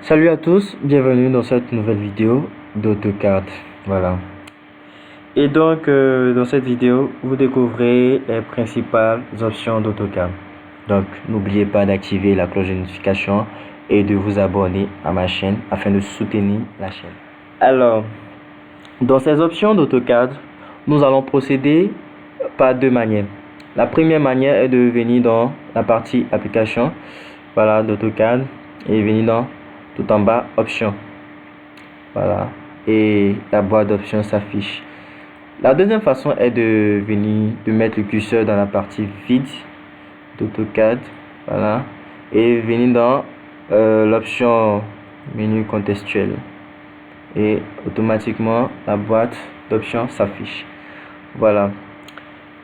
Salut à tous, bienvenue dans cette nouvelle vidéo d'AutoCAD. Voilà. Et donc, dans cette vidéo, vous découvrez les principales options d'AutoCAD. Donc, n'oubliez pas d'activer la cloche de notification et de vous abonner à ma chaîne afin de soutenir la chaîne. Alors, dans ces options d'AutoCAD, nous allons procéder par deux manières. La première manière est de venir dans la partie application, voilà, d'AutoCAD et venir dans tout en bas options, voilà, et la boîte d'options s'affiche. La deuxième façon est de venir mettre le curseur dans la partie vide d'AutoCAD, voilà, et venir dans l'option menu contextuel et automatiquement la boîte d'options s'affiche. Voilà.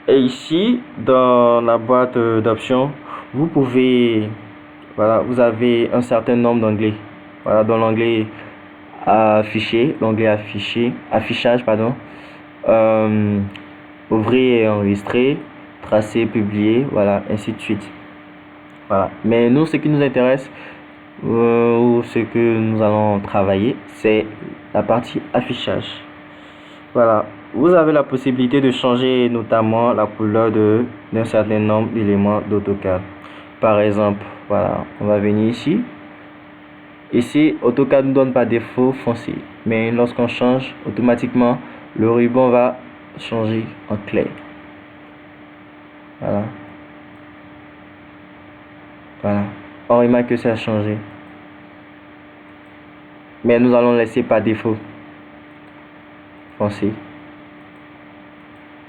Et ici dans la boîte d'options, vous pouvez, voilà, vous avez un certain nombre d'onglets. Voilà, dans l'onglet affiché, l'onglet affichage, pardon, ouvrir et enregistrer, tracer, publier, voilà, ainsi de suite. Voilà. Mais nous, ce qui nous intéresse, ou ce que nous allons travailler, c'est la partie affichage. Voilà. Vous avez la possibilité de changer notamment la couleur d'un certain nombre d'éléments d'AutoCAD. Par exemple, voilà, on va venir ici. Ici, AutoCAD ne donne pas défaut foncé, mais lorsqu'on change, automatiquement, le ruban va changer en clair. Voilà. Voilà. On remarque que ça a changé. Mais nous allons laisser par défaut foncé.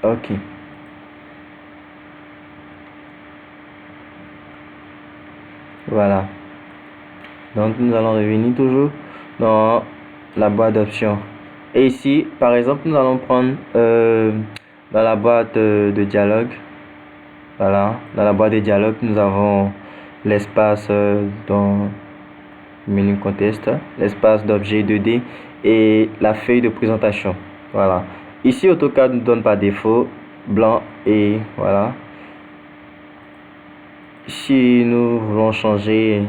Ok. Voilà. Donc nous allons revenir toujours dans la boîte d'options. Et ici, par exemple, nous allons prendre dans la boîte de dialogue. Voilà. Dans la boîte de dialogue, nous avons l'espace dans le menu contexte, l'espace d'objet 2D et la feuille de présentation. Voilà. Ici, AutoCAD nous donne par défaut blanc et voilà. Si nous voulons changer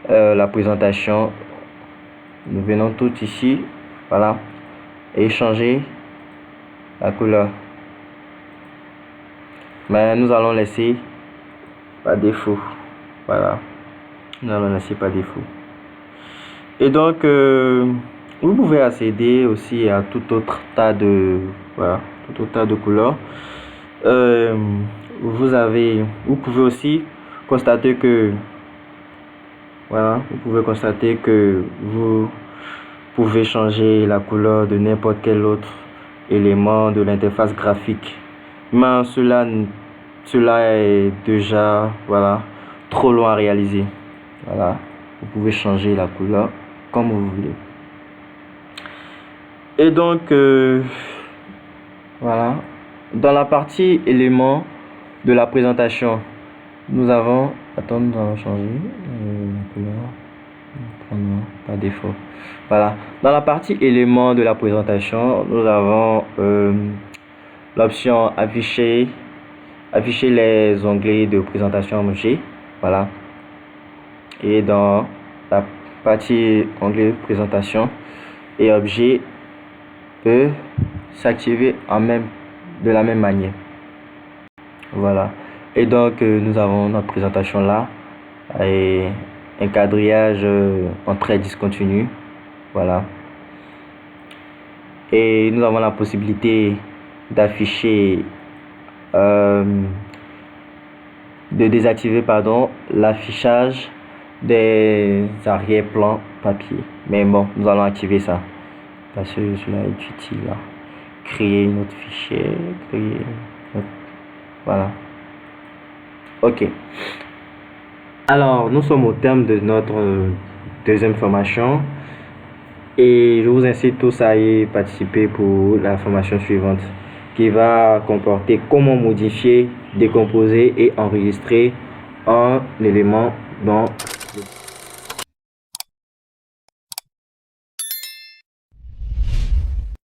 la présentation, nous venons tout ici, voilà, et changer la couleur. Mais nous allons laisser par défaut, voilà, nous allons laisser par défaut. Et donc vous pouvez accéder aussi à tout autre tas de, voilà, tout autre tas de couleurs. Vous pouvez aussi constater que, voilà, vous pouvez constater que vous pouvez changer la couleur de n'importe quel autre élément de l'interface graphique. Mais cela est déjà, voilà, trop long à réaliser. Voilà, vous pouvez changer la couleur comme vous voulez. Et donc, voilà, dans la partie éléments de la présentation, nous allons changer la couleur par défaut. Voilà, dans la partie éléments de la présentation, nous avons l'option afficher les onglets de présentation objet. Voilà, et dans la partie onglet présentation et objet peut s'activer de la même manière. Voilà. Et donc nous avons notre présentation là et un quadrillage en trait discontinu. Voilà. Et nous avons la possibilité d'afficher de désactiver l'affichage des arrière-plans papier. Mais bon, nous allons activer ça parce que cela est utile là. Créer notre fichier, voilà. Ok. Alors, nous sommes au terme de notre deuxième formation et je vous incite tous à y participer pour la formation suivante qui va comporter comment modifier, décomposer et enregistrer un élément dans